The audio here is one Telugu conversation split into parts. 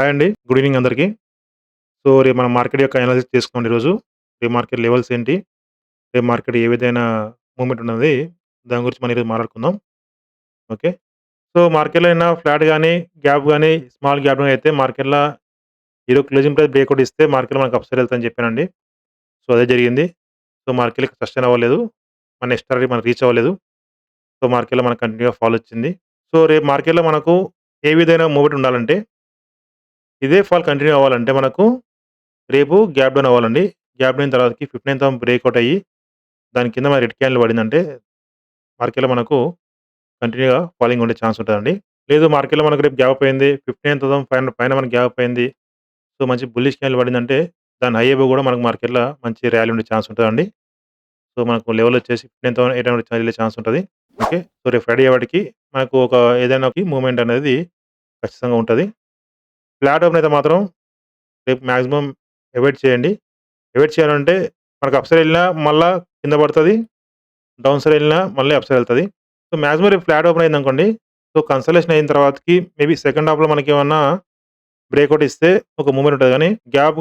హాయ్ అండి. గుడ్ ఈవెనింగ్ అందరికి. సో, రేపు మనం మార్కెట్ యొక్క అనాలిసిస్ చేసుకుందాం ఈరోజు. రేపు మార్కెట్ లెవెల్స్ ఏంటి? రేపు మార్కెట్ ఏ విధమైన మూవ్‌మెంట్ ఉన్నది? దాని గురించి మనం ఈరోజు మాట్లాడుకుందాం. ఓకే. సో, మార్కెట్‌లో అయినా ఫ్లాట్ గాని, గ్యాప్ గాని, స్మాల్ గ్యాప్ గాని అయితే మార్కెట్‌ల ఈరోజు క్లోజింగ్ ప్రైస్ బ్రేక్‌ఔట్ ఇస్తే మార్కెట్‌లో మనకు అప్ సైడ్ ఎళ్తదని చెప్పానండి. సో, అదే జరిగింది. సో, మార్కెట్‌లో సస్టైన్ అవ్వలేదు. మన నెక్స్ట్ టార్గెట్ మనం రీచ్ అవ్వలేదు. సో, మార్కెట్‌లో మనకు కంటిన్యూ‌గా ఫాల్ వచ్చింది. సో, రేపు మార్కెట్‌లో మనకు ఏ విధమైన మూవ్‌మెంట్ ఉండాలంటే, ఇదే ఫాల్ కంటిన్యూ అవ్వాలంటే మనకు రేపు గ్యాప్ డౌన్ అవ్వాలండి. గ్యాప్ డౌన్ తర్వాతకి 15థ్ బ్రేక్‌ఔట్ అయ్యి, దాని కింద మన రెడ్ క్యాండిల్ పడిందంటే, మార్కెట్‌లో మనకు కంటిన్యూ‌గా ఫాలింగ్ ఉండే ఛాన్స్ ఉంటదండి. లేదు మార్కెట్‌లో మనకు రేపు గ్యాప్ అయింది. 15,500 పైన మనకు గ్యాప్ అయింది. సో, మంచి బుల్లిష్ క్యాండిల్ పడిందంటే, దాని హై అబోవ్ కూడా మనకు మార్కెట్‌లో మంచి ర్యాలీ ఉండే ఛాన్స్ ఉంటదండి. సో, మనకు లెవెల్ వచ్చేసి 15,800 వెళ్ళే ఛాన్స్ ఉంటది. ఓకే. సో, రేపు ఫ్రైడే అయ్యేవటికి మనకు ఒక ఏదైనా ఒక మూవ్‌మెంట్ అనేది ఖచ్చితంగా ఉంటది. ఫ్లాట్ ఓపెన్ అయితే మాత్రం రేపు మాక్సిమం అవాయిడ్ చేయండి. అవాయిడ్ చేయాలంటే మనకు అప్ సైడ్ ఎళ్ళినా మళ్ళా కింద పడతది. డౌన్ సైడ్ ఎళ్ళినా మళ్ళీ అప్ సైడ్ ఎళ్తది. సో, మాక్సిమం రేపు ఫ్లాట్ ఓపెన్ అయిందనుకోండి. సో, కన్సల్టేషన్ అయిన తర్వాతకి మేబీ సెకండ్ హాఫ్‌లో మనకేమన్నా బ్రేక్‌ఔట్ ఇస్తే ఒక మూవ్‌మెంట్ ఉంటది గానీ, గ్యాప్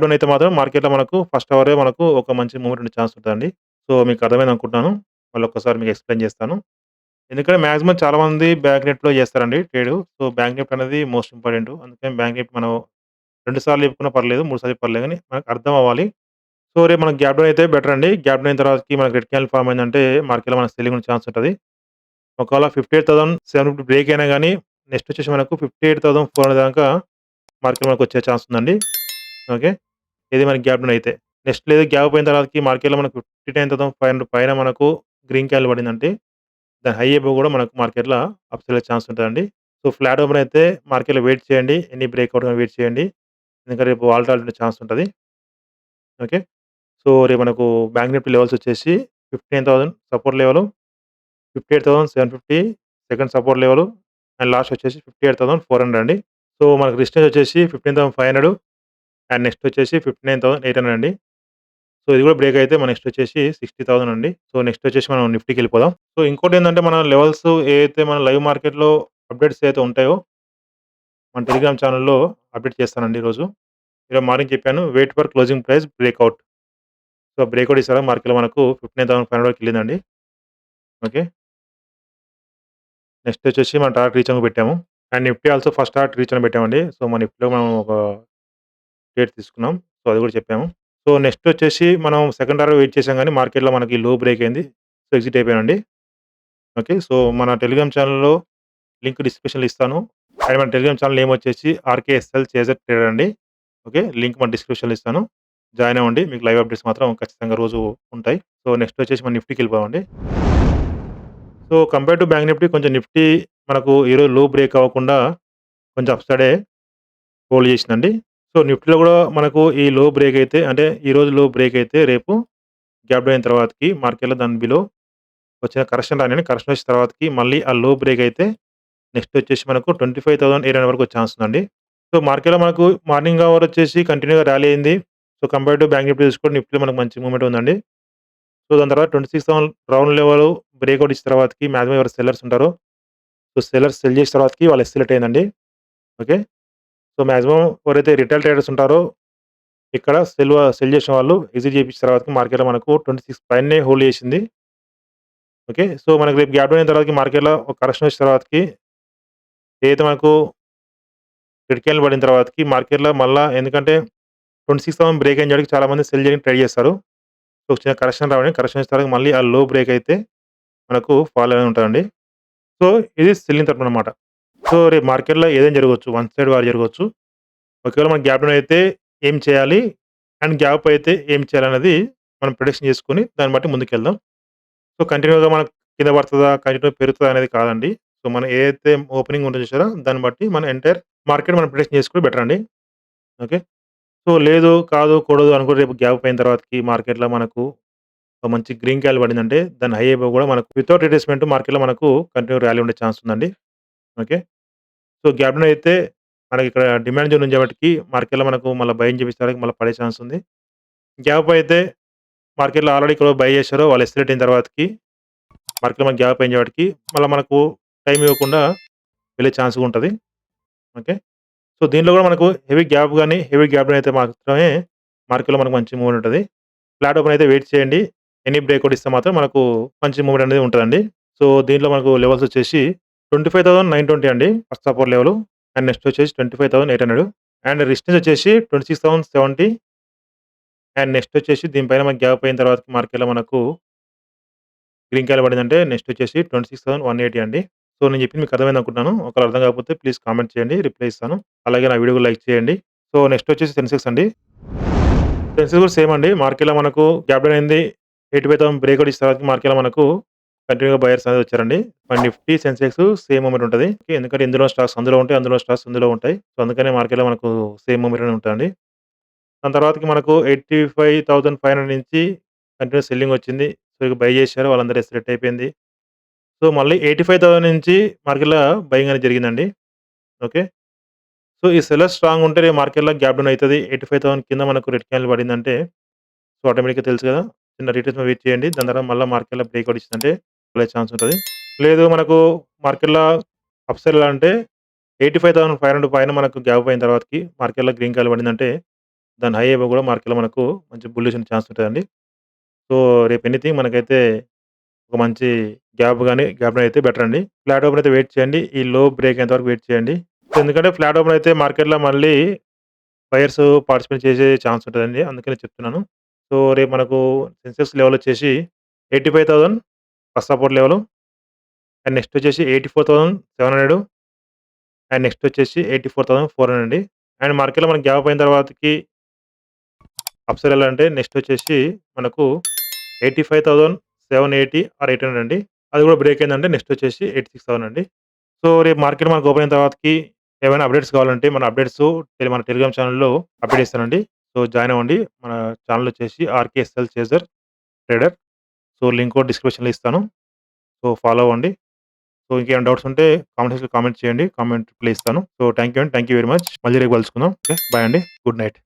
డౌన్ అయితే మాత్రం మార్కెట్‌లో మనకు ఫస్ట్ అవరే మనకు ఒక మంచి మూవ్‌మెంట్ ఉండే ఛాన్స్ ఉంటదండి. సో, మీకు అర్థమైందనుకుంటున్నాను. మళ్ళొక్కసారి మీకు ఎక్స్‌ప్లెయిన్ చేస్తాను. ఎందుకంటే మాక్సిమం చాలామంది బ్యాంక్ నిఫ్టీలో చేస్తారండి ట్రేడు. సో, బ్యాంక్ నిఫ్టీ అనేది మోస్ట్ ఇంపార్టెంట్. అందుకని బ్యాంక్ నిఫ్టీ మనం 2 సార్లు చెప్పుకున్నా పర్లేదు, 3 సార్లు పర్లేదు గానీ మనకు అర్థం అవ్వాలి. సో, రేపు మనకు గ్యాప్ డౌన్ అయితే బెటర్ అండి. గ్యాప్ డౌన్ అయిన తర్వాతకి మనకు రెడ్ క్యాండిల్ ఫార్మ్ అయిందంటే మార్కెట్‌లో మనకు సెల్లింగ్ ఉండే ఛాన్స్ ఉంటది. ఒకవేళ 58,750 బ్రేక్ అయినా గాని నెక్స్ట్ వచ్చేసి మనకు 58,400 దాకా మార్కెట్ మనకొచ్చే ఛాన్స్ ఉందండి. ఓకే. ఇది మనకి గ్యాప్ డౌన్ అయితే. నెక్స్ట్ లేదు గ్యాప్ అయిన తర్వాతకి మార్కెట్‌లో మనకు 59,500 పైన మనకు గ్రీన్ క్యాండిల్ పడిందంటే దాని హై అబోవ్ గూడా మనకు మార్కెట్‌లో అప్ సైడ్ వచ్చే ఛాన్స్ ఉంటదండి. సో, ఫ్లాట్ ఓపెన్ అయితే మార్కెట్‌లో వెయిట్ చేయండి. ఎనీ బ్రేక్‌ఔట్ గాని వెయిట్ చేయండి. ఎందుకంటే రేపు వాలటాలిటీ ఉండే ఛాన్స్ ఉంటది. ఓకే. సో, రేపు మనకు బ్యాంక్ నిఫ్టీ లెవెల్స్ వచ్చేసి 15,000 support level, 58,750 second support level and last వచ్చేసి 58,400 అండి. సో, మనకు రెసిస్టెన్స్ వచ్చేసి 15,500 అండ్ నెక్స్ట్ వచ్చేసి 59,800 అండి. సో, ఇది కూడా బ్రేక్ అయితే మన నెక్స్ట్ వచ్చేసి 60,000 అండి. సో, నెక్స్ట్ వచ్చేసి మనం నిఫ్టీకెళ్ళిపోదాం. సో, ఇంకోటేందంటే మన లెవెల్స్ ఏదైతే మన లైవ్ మార్కెట్‌లో అప్డేట్స్ ఏవైతే ఉంటాయో మన టెలిగ్రామ్ ఛానెల్‌లో అప్డేట్ చేస్తానండి ఈరోజు. ఈరోజు మార్నింగ్ చెప్పాను wait for closing price breakout. So, breakout ఇసారా మార్కెట్‌లో మనకు 15,500 వరకు ఎళ్ళిందండి. ఓకే. నెక్స్ట్ వచ్చేసి మనం టార్గెట్ రీచ్ అని పెట్టాము. And Nifty also first target reach అని పెట్టామండి. సో, మన నిఫ్టీలో మనం ఒక ట్రేడ్ తీసుకున్నాం. సో, అది కూడా చెప్పాము. సో, నెక్స్ట్ వచ్చేసి మనం సెకండ్ టార్గెట్ వెయిట్ చేసాం గానీ మార్కెట్‌లో మనకి లో బ్రేక్ అయింది. సో, ఎగ్జిట్ అయిపోయానండి. ఓకే. సో, మన టెలిగ్రామ్ ఛానెల్‌లో లింక్ డిస్క్రిప్షన్‌లో ఇస్తాను. అండ్ మన టెలిగ్రామ్ ఛానెల్ నేమ్ వచ్చేసి ఆర్‌కేఎస్‌ఎల్ చేజర్ ట్రేడర్ అండి. ఓకే. లింక్ మన డిస్క్రిప్షన్‌లో ఇస్తాను. జాయిన్ అవ్వండి. మీకు లైవ్ అప్డేట్స్ మాత్రం ఖచ్చితంగా రోజు ఉంటాయి. సో, నెక్స్ట్ వచ్చేసి మనం నిఫ్టీకెళ్ళిపోదామండి. So, compare to Bank Nifty కొంచెం నిఫ్టీ మనకు ఈరోజు లో బ్రేక్ అవ్వకుండా కొంచెం అప్ సైడే హోల్డ్ చేసిందండి. సో, నిఫ్టీలో గూడా మనకు ఈ లో బ్రేక్ అయితే అంటే ఈరోజు లో బ్రేక్ అయితే రేపు గ్యాప్ డౌన్ అయిన తర్వాతకి మార్కెట్‌లో దాని బిలో వచ్చిన కరెక్షన్ రానియండి. కరెక్షన్ వచ్చిన తర్వాతకి మళ్ళీ ఆ లో బ్రేక్ అయితే నెక్స్ట్ వచ్చేసి మనకు 25,800 వరకు వచ్చే ఛాన్స్ ఉందండి. సో, మార్కెట్‌లో మనకు మార్నింగ్ అవర్ వచ్చేసి కంటిన్యూ‌గా ర్యాలీ అయింది. So, compare to Bank Nifty చూసుకుంటే నిఫ్టీలో మనకు మంచి మూవ్‌మెంట్ ఉందండి. సో, దాని తర్వాత 26,000 రౌండ్ లెవెల్ బ్రేక్‌ఔట్ ఇచ్చిన తర్వాతకి మాక్సిమం ఎవరు సెల్లర్స్ ఉంటారో సో, సెల్లర్స్ సెల్ చేసిన తర్వాతకి వాళ్ళు ఎస్కలేట్ అయిందండి. ఓకే. సో, మాక్సిమం ఎవరైతే రిటైల్ ట్రేడర్స్ ఉంటారో ఇక్కడ సెల్ చేసిన వాళ్ళు ఎగ్జిట్ చేపించిన తర్వాతకి మార్కెట్‌లో మనకు 26 పైనే హోల్డ్ చేసింది. ఓకే. సో, మనకు రేపు గ్యాప్ డౌన్ అయిన తర్వాతకి మార్కెట్‌లో ఒక కరెక్షన్ వచ్చిన తర్వాతకి ఏదైతే మనకు రెడ్ క్యాండిల్ పడిన తర్వాతకి మార్కెట్‌లో మళ్ళా ఎందుకంటే 26,000 బ్రేక్ అయిన కాడికి చాలామంది సెల్ చేయడానికి ట్రై చేస్తారు. సో, చిన్న కరెక్షన్ రావడం కరెక్షన్ వచ్చిన తర్వాత మళ్ళీ ఆ లో బ్రేక్ అయితే మనకు ఫాల్ అనేది ఉంటదండి. సో, ఇది సెల్లింగ్ తరపుననమాట. సో, రేపు మార్కెట్‌లో ఏదైనా జరగొచ్చు. వన్ సైడ్ వార్ జరగొచ్చు. ఒకవేళ మనకి గ్యాప్ డౌన్ అయితే ఏం చేయాలి? అండ్ గ్యాప్ అయితే ఏం చేయాలన్నది మనం ప్రిడిక్షన్ చేసుకొని దాన్ని బట్టి ముందుకెళ్దాం. సో, కంటిన్యూ‌గా మనకు కింద పడతదా? కంటిన్యూ పెరుగుతదా? అనేది కాదండి. సో, మనం ఏదైతే ఓపెనింగ్ ఉంటదో చూసారా? దాన్ని బట్టి మన ఎంటైర్ మార్కెట్ మనం ప్రిడిక్షన్ చేసుకొని బెటర్ అండి. ఓకే. సో, లేదు, కాదు, కూడదు అనుకుంటే రేపు గ్యాప్ అయిన తర్వాతకి మార్కెట్‌లో మనకు ఒక మంచి గ్రీన్ క్యాండిల్ పడిందంటే దాని హై అబోవ్ గూడా మనకు వితౌట్ రిట్రేస్‌మెంట్ మార్కెట్‌లో మనకు కంటిన్యూ ర్యాలీ ఉండే ఛాన్స్ ఉందండి. ఓకే. సో, గ్యాప్ డౌన్ అయితే మనకిక్కడ డిమాండ్ జోన్ ఉంది కాబట్టికి మార్కెట్‌లో మనకు మళ్ళా బయింగ్ చేపించడానికి మళ్ళా పడే ఛాన్స్ ఉంది. గ్యాప్ అయితే మార్కెట్‌లో ఆల్రెడీ ఇక్కడ బై చేశారో వాళ్ళు ఎస్కలేట్ అయిన తర్వాతకి మార్కెట్‌లో మనకి గ్యాప్ అయ్యేవాటికి మళ్ళా మనకు టైం ఇవ్వకుండా వెళ్ళే ఛాన్స్ ఉంటది. ఓకే. సో, దీంట్లో గూడా మనకు హెవీ గ్యాప్ అయితే మాత్రమే మార్కెట్‌లో మనకు మంచి మూవ్‌మెంట్ ఉంటది. ఫ్లాట్ ఓపెన్ అయితే వెయిట్ చేయండి. ఎనీ బ్రేక్‌ఔట్ ఇస్తే మాత్రం మనకు మంచి మూవ్‌మెంట్ అనేది ఉంటదండి. సో, దీంట్లో మనకు లెవెల్స్ వచ్చేసి 25,920 అండి first support level. And next వచ్చేసి 25,800 అండ్ రెసిస్టెన్స్ వచ్చేసి 26,070 అండ్ నెక్స్ట్ వచ్చేసి దీనిపైన మనకు గ్యాప్ అయిన తర్వాత మార్కెట్‌లో మనకు గ్రీన్ కలర్ పడిందంటే నెక్స్ట్ వచ్చేసి 26,180 అండి. సో, నేను చెప్పింది మీకు అర్థమైందనుకుంటున్నాను. ఒకవేళ అర్థం కాకపోతే ప్లీజ్ కామెంట్ చేయండి. రిప్లై ఇస్తాను. అలాగే నా వీడియోకి లైక్ చేయండి. సో, నెక్స్ట్ వచ్చేసి సెన్సెక్స్ అండి. సెన్సెక్స్ కూడా సేమ్ అండి. మార్కెట్‌లో మనకు గ్యాప్ డౌన్ అయింది. 85,000 బ్రేక్‌ఔట్ ఇచ్చిన తర్వాత మార్కెట్‌లో మనకు కంటిన్యూ‌గా బయర్స్ అనేది వచ్చారండి. నిఫ్టీ, సెన్సెక్స్ సేమ్ మూవ్‌మెంట్ ఉంటది. ఎందుకంటే ఇందులో స్టాక్స్ అందులో ఉంటాయి. అందులో స్టాక్స్ ఇందులో ఉంటాయి. సో, అందుకనే మార్కెట్‌లో మనకు సేమ్ మూవ్‌మెంట్ అనేది ఉంటదండి. దాని తర్వాతకి మనకు 85,500 నుంచి కంటిన్యూయస్ సెల్లింగ్ వచ్చింది. సో, ఇక బై చేశారు. వాళ్ళందరూ ఎస్కలేట్ అయిపోయింది. సో, మళ్ళీ 85,000 నుంచి మార్కెట్‌లో బయింగ్ అనేది జరిగిందండి. ఓకే. సో, ఈ సెల్లర్స్ స్ట్రాంగ్ ఉంటే రేపు మార్కెట్‌లో గ్యాప్ డౌన్ అయితది. 85,000 కింద మనకు రెడ్ క్యాండిల్ పడిందంటే సో, ఆటోమేటిక్‌గా తెలుసు కదా! చిన్న రిట్రేస్‌మెంట్ వెయిట్ చేయండి. దాని తర్వాత మళ్ళా మార్కెట్‌లో బ్రేక్‌ఔట్ ఇచ్చిందంటే వెళ్ళే ఛాన్స్ ఉంటది. లేదు మనకు మార్కెట్‌లో అప్‌సైడ్ ఎలా అంటే 85,500 పైన మనకు గ్యాప్ అయిన తర్వాతకి మార్కెట్‌లో గ్రీన్ కలర్ పడిందంటే దాని హై అబోవ్ కూడా మార్కెట్‌లో మనకు మంచి బుల్లిష్ ఉండే ఛాన్స్ ఉంటదండి. సో, రేపు ఎనీథింగ్ మనకైతే ఒక మంచి గ్యాప్ డౌన్ అయితే బెటర్ అండి. ఫ్లాట్ ఓపెన్ అయితే వెయిట్ చేయండి. ఈ లో బ్రేక్ అయ్యేంత వరకు వెయిట్ చేయండి. సో, ఎందుకంటే ఫ్లాట్ ఓపెన్ అయితే మార్కెట్‌లో మళ్ళీ బయర్స్ పార్టిసిపేట్ చేసే ఛాన్స్ ఉంటదండి. అందుకనే చెప్తున్నాను. సో, రేపు మనకు సెన్సెక్స్ లెవెల్ వచ్చేసి 85,000 first support level and next వచ్చేసి 84,700 అండ్ నెక్స్ట్ వచ్చేసి 84,400 అండి. అండ్ మార్కెట్‌లో మనకి గ్యాప్ అయిన తర్వాతకి అప్‌సైడ్ ఎళ్ళాలంటే నెక్స్ట్ వచ్చేసి మనకు 85,780 ఆర్ 800 అండి. అది కూడా బ్రేక్ అయిందంటే నెక్స్ట్ వచ్చేసి 86,000 అండి. సో, రేపు మార్కెట్ మనకు ఓపెన్ అయిన తర్వాతకి ఏమైనా అప్‌డేట్స్ కావాలంటే మన టెలిగ్రామ్ ఛానెల్‌లో అప్‌డేట్ ఇస్తానండి. సో, జాయిన్ అవ్వండి. మన ఛానెల్ వచ్చేసి ఆర్‌కేఎస్‌ఎల్ చేజర్ ట్రేడర్. సో, లింక్ కూడా డిస్క్రిప్షన్‌లో ఇస్తాను. సో, ఫాలో అవ్వండి. సో, ఇంకేమైనా డౌట్స్ ఉంటే కామెంట్ సెక్షన్‌లో కామెంట్ చేయండి. కామెంట్ రిప్లై ఇస్తాను. సో, థాంక్ యూ అండి. Thank you very much. మళ్ళీ రేపు కలుసుకుందాం. ఓకే. బాయ్ అండి. Good night.